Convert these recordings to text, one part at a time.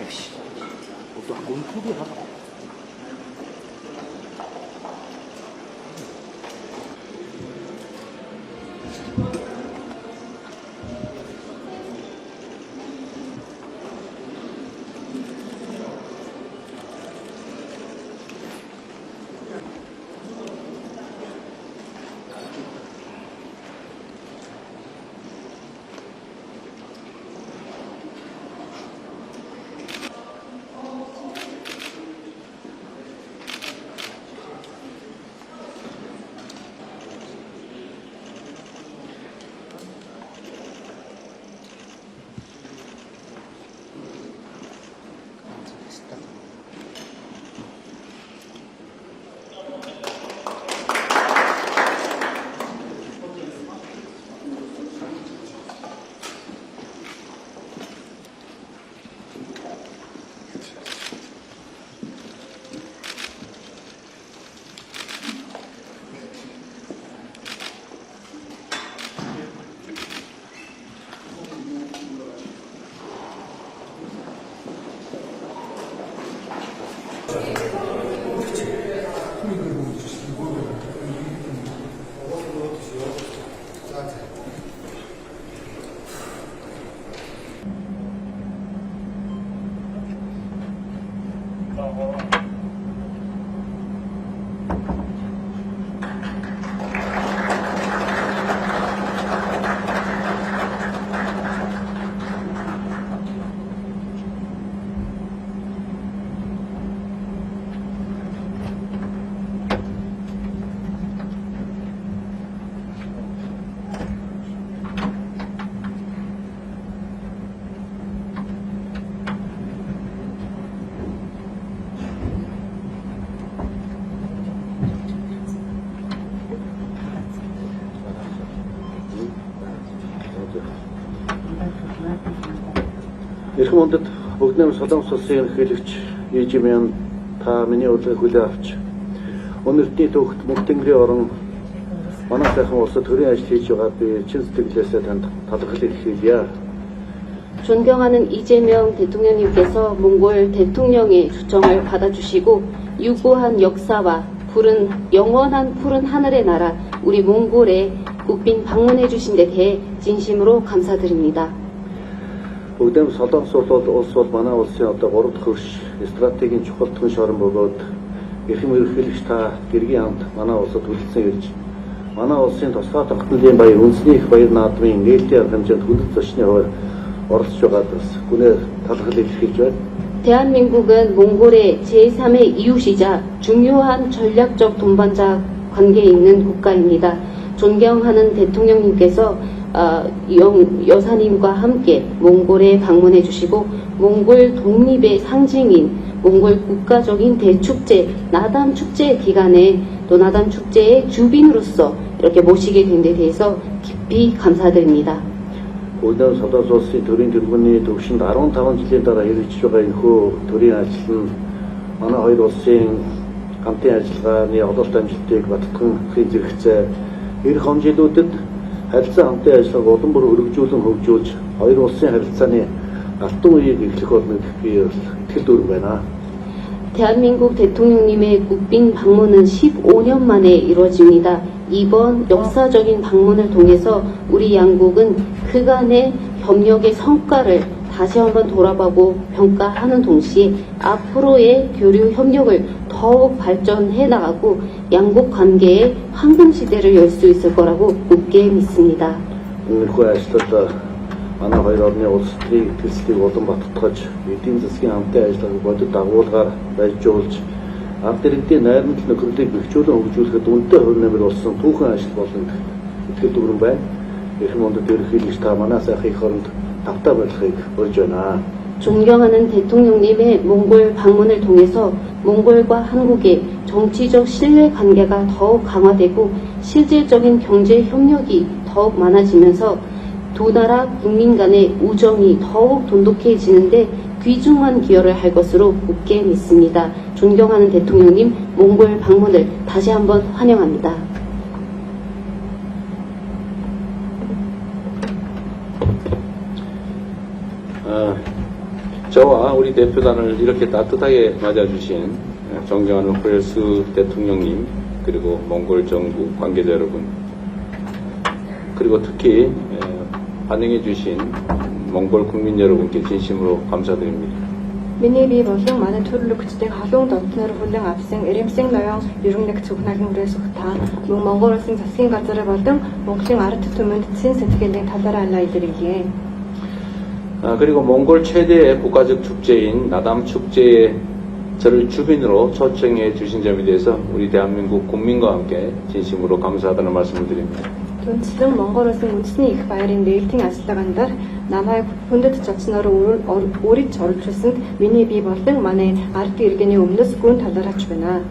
биш. Одоо гүнхүүрийг харах. Эрхэм хүндэт бүгд нэм Солонгос улсын ерөнхийлөгч Ижимян та миний урилгыг хүлээн авч өнөөдрийн төвхт мөнх тэнгэрийн орон манай сайхан улсад төрийн ажил хийж байгаа би чин сэтгэлээсээ танд талархлыг хэлье. 존경하는 이재명 대통령님께서 몽골 대통령의 초청을 받아주시고 유구한 역사와 영원한 푸른 하늘의 나라 우리 몽골에 국빈 방문해 주신 데 대해 진심으로 감사드립니다. Бүгдэм Солонгос улс бол манай улсын одоо 3 дахь хөрш стратегийн чухал түнш орон бөгөөд эрхэм ерөнхийлөгч та гэргийн хамт манай улсад хүлцэн ирж манай улсын тусгай тогтнолын баяр үндэсний их баяр наадмын нээлтийн арга хэмжээнд хүндэт зочны хувьд оролцож байгаад бас гүнээ талархал илэрхийлж байна. 대한민국은 몽골의 제3의 이웃이자 중요한 전략적 동반자 관계에 있는 국가입니다. 존경하는 대통령님께서 여사님과 함께 몽골에 방문해 주시고 몽골 독립의 상징인 몽골 국가적인 대축제 나담 축제 기간에 또 나담 축제의 주빈으로서 이렇게 모시게 된 데 대해서 깊이 감사드립니다. Бүгдэм Солонгос улсын төрийн тэргүүний төвшөнд 15 жилийн дараа хэрэгжиж байгаа энэхүү төрийн ажил нь манай хоёр улсын хамтын ажиллагааны ололт амжилтыг баттган хэрэгжүүлэх эх хэмжээлүүдэд харилцаа хамтын ажиллагааг улам бүр өргөжүүлэн хөгжүүлж хоёр улсын харилцааны алтан үеийг эхлэх болно гэх би итгэл дүүрэн байна. 대한민국 대통령님의 국빈 방문은 15년 만에 이루어집니다. 이번 역사적인 방문을 통해서 우리 양국은 그간의 협력의 성과를 다시 한번 돌아보고 평가하는 동시에 앞으로의 교류 협력을 더욱 발전해 나가고 양국 관계의 황금 시대를 열 수 있을 거라고 굳게 믿습니다. манай хоёр орны улс төрийн итгэлцлийг улам баттгаж эдийн засгийн хамтын ажиллагааг бодит дагуулгаар байжуулж ард иргэдийн найрамдал нөхөрлөлийг бэхжүүлэн хөгжүүлэхэд үнэтэй хувь нэмэр болсон түүхэн ажил болно итгэл дүүрэн байна. Эрхэм хүндэт ерөнхийлөгч та манай сайхан их оронд тавтай болохыг урьж байна. 존경하는 대통령님의 몽골 방문을 통해서 몽골과 한국의 정치적 신뢰 관계가 더욱 강화되고 실질적인 경제 협력이 더욱 많아지면서 두 나라 국민 간의 우정이 더욱 돈독해지는데 귀중한 기여를 할 것으로 굳게 믿습니다. 존경하는 대통령님 몽골 방문을 다시 한번 환영합니다. 저와 우리 대표단을 이렇게 따뜻하게 맞아주신 존경하는 호렐스 대통령님, 그리고 몽골 정부 관계자 여러분, 그리고 특히 환영해 주신 몽골 국민 여러분께 진심으로 감사드립니다. Миний бие болон манай төрөлх хүчтэй халуун донтноор хүлэн авсан Эремсийн ноён ерөн нэгц ухнагийн хүрээс та мөн Монгол улсын засгийн газар болон Монголын ард түмэнд цэн сэтгэлийн талаараа илэрхийлье. 그리고 몽골 최대의 국가적 축제인 나담 축제에 저를 주빈으로 초청해 주신 점에 대해서 우리 대한민국 국민과 함께 진심으로 감사하다는 말씀을 드립니다. Түнчлэн Монгол улсын үндэсний их баярын нээлтийн ажиллагаанд намайг хүндэт зочноор өөрийг оруулсан миний бие болон манай ард иргэний өмнөөс гүн талархаж байна.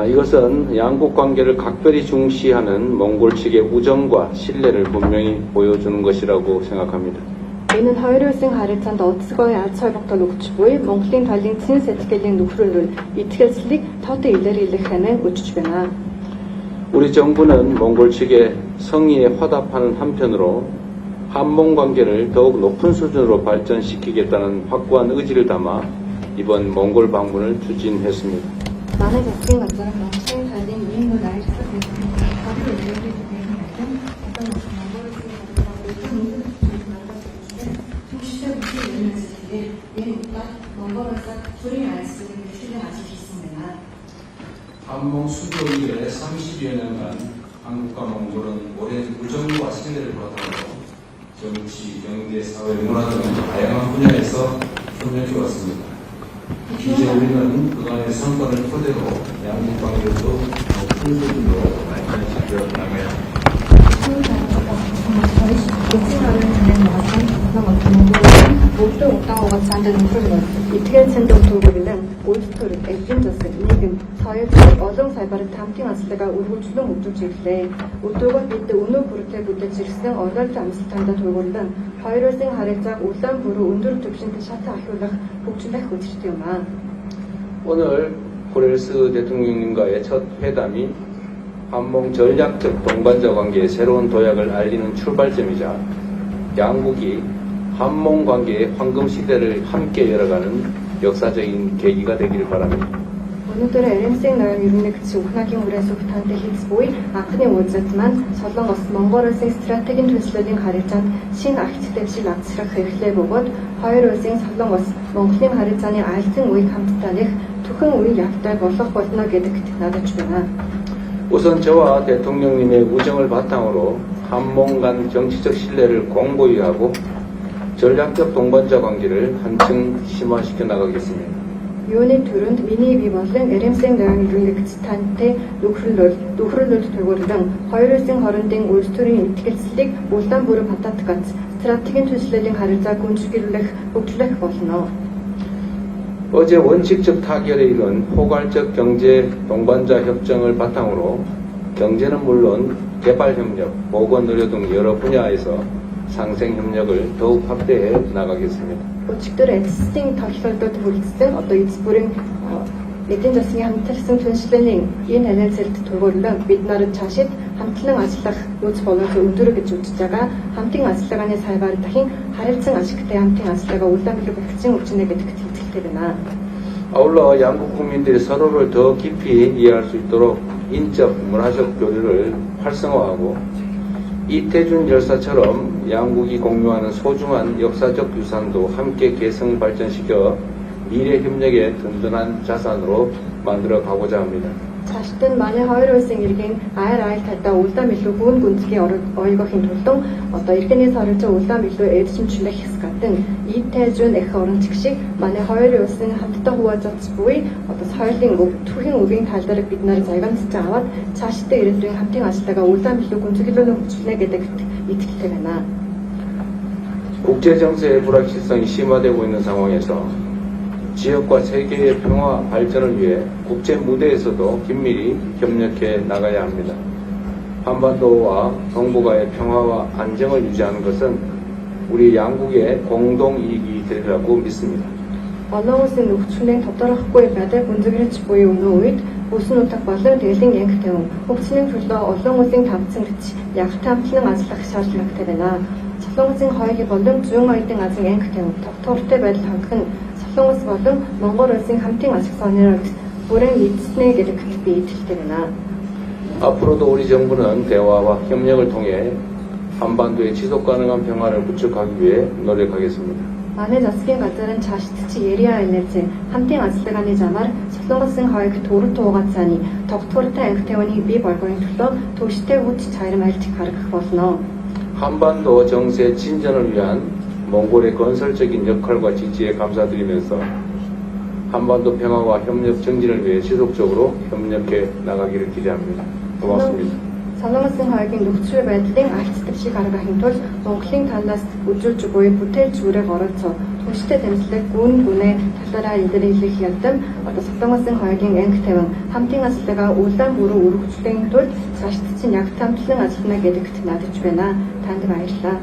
이것은 양국 관계를 각별히 중시하는 몽골 측의 우정과 신뢰를 분명히 보여주는 것이라고 생각합니다. Энэ нь хоёр улсын харилцаанд онцгой ард холбогдол өгч буй Монголын талын цэн сэтгэлийн нөхрөлөөр итгэлцлийг тод илэрхийлэх ханаа өчж байна. 우리 정부는 몽골 측의 성의에 화답하는 한편으로 한몽 관계를 더욱 높은 수준으로 발전시키겠다는 확고한 의지를 담아 이번 몽골 방문을 추진했습니다. манай засгийн газар Монголын талын ийм үйл ажиллагаа 한몽 수교 이래 30여 년간 한국과 몽골은 오랜 우정과 신뢰를 바탕으로 정치, 경제, 사회, 문화 등 다양한 분야에서 협력해 왔습니다. 이제 우리는 그간의 성과를 토대로 양국 관계도 높은 수준으로 발전시켜 나가야 합니다. Өөртөө удаан хугацаанд нөхрөл бол итгэл цэнд төвлөрөн үйлдвэр эзэн засаг нийгэм соёл олон салбарт хамтын ажиллагаа үргэлжлэн өгч ирлээ. Өдөөгөө бид өнөө бүртээ бүтэж ирсэн оролт амсалтанд төвлөрөн хоёр улсын харилцааг улаан бүрүү өндөр түвшинд шатаа ахиулах хөгжлөх хүчтэй юм аа. 오늘 호렐스 대통령님과의 첫 회담이 한몽 전략적 동반자 관계의 새로운 도약을 알리는 출발점이자 양국이 한몽 관계의 황금 시대를 함께 열어가는 역사적인 계기가 되기를 바랍니다. Өнөөдөр Эремсийн ноён ерөн нэгц ухнагийн хүрээс ухтаантай хийц буй анхны уулзалт маань Солонгос Монгол улсын стратегийн төслөлийн харилцаанд шинэ агттай жишээ авчрах хэрэгтэй бөгөөд хоёр улсын Солонгос Монголын харилцааны альцсан үеийг хамтдаа нэх түхэн үе явтай болох болно гэдэгт найдаж байна. 우선 저와 대통령님의 우정을 바탕으로 한몽 간 정치적 신뢰를 공고히 하고 전략적 동반자 관계를 한층 심화시켜 나가겠습니다. Юуны төрөнд миний бие болон Эремсийн ноён ерөн нэгц тантай нөхрөлөд төвөрлөн хоёр улсын хоорондын үйлдвэрийн итгэлцлийг улаан бүрүү пататгац стратегийн төслөлийн харилцааг гүнзгийрүүлэх хөгжлөх болно. 어제 원칙적 타결에 이른 포괄적 경제 동반자 협정을 바탕으로 경제는 물론 개발 협력, 보건 의료 등 여러 분야에서 상생 협력을 더욱 확대해 나가겠습니다. Өчигдөр эцсийн тоглолтод хүрэлцсэн одоо эцс бүрийн эдийн засгийн хамтарсан түншлэлийн энэ хариуцлагад төвөрлөн бид нарт цаашид хамтлан ажиллах нөөц боловсрол өндөр гэж үзэж байгаа хамтын ажиллагааны салбар дахин харилцан ашигтай хамтын ажиллагаа улаан билүү багцын өвчнө гэдэгт итгэлтэй байна. 아울러 양국 국민들이 서로를 더 깊이 이해할 수 있도록 인적, 문화적 교류를 활성화하고 이태준 열사처럼 양국이 공유하는 소중한 역사적 유산도 함께 개성 발전시켜 미래 협력의 든든한 자산으로 만들어 가고자 합니다. Цаашид нь манай хоёр улсын иргэн аяр айлтайдаа улаан билүү гүн гүнзгий ойгохын тулд одоо иргэний харилцаа улаан билүү эдшимчлэх хэсгатэн ийтэжүн эх оронч шиг манай хоёр улсын хамтдаа хуваалцаж буй одоо соёлын өв түүхийн өвийн тал дээр бид нар загамсаж аваад цаашдаа ирээдүйн хамтын ажиллагаа улаан билүү гүнзгийлүүлэн хөгжүүлнэ гэдэгт итгэлтэй байна. 국제 정세의 불확실성이 심화되고 있는 상황에서 지역과 세계의 평화 발전을 위해 국제 무대에서도 긴밀히 협력해 나가야 합니다. 한반도와 동북아의 평화와 안정을 유지하는 것은 우리 양국의 공동 이익이 되리라고 믿습니다. Олон улсын нөхцөлийн тодорхойгүй байдаг гүнзгийч буй өнөө үед бүсэн утга болон дэлхийн янг тавин хөгжлийн төлөө олон улсын тавцан гэж ягт хамтлан ажиллах шаардлагатай байна. Солонгосын хоёрын болон зүүн оюутан газрын анги тавин тогтвортой байдал хангах нь Солонгос болон Монгол улсын хамтын ашиг сонирхол бүрэн эзэснэ гэдэг би итгэлтэй байна. 앞으로도 우리 정부는 대화와 협력을 통해 한반도의 지속 가능한 평화를 구축하기 위해 노력하겠습니다. Манай засгийн газарын цаашдчи Яриа энерги хамтын ажиллагааны замаар Солонгосын хоёрт төрөв туугаад цааны тогтвортой анги тавины бий болгохын төлөө төвштэй үд чарам альж гаргах болно. 한반도 정세 진전을 위한 몽골의 건설적인 역할과 지지에 감사드리면서 한반도 평화와 협력 정진을 위해 지속적으로 협력해 나가기를 기대합니다. 고맙습니다. Солонгосын хоёрын нөхцөл байдлын альцдаг шиг гаргахын тулд Монголын танаас үзүүлж буй бүтээлч үрэг оролцоо түнштэй тэмцлэг гүн гүнээ талаараа илэрхийлэх ялдам Солонгосын хоёрын анги тавин хамтын ажиллагаа улаан бүрэн өргөжлөхийн тулд цаашдсан яг тамтлан ажиллана гэдэгт найдаж байна. Танд баярлалаа.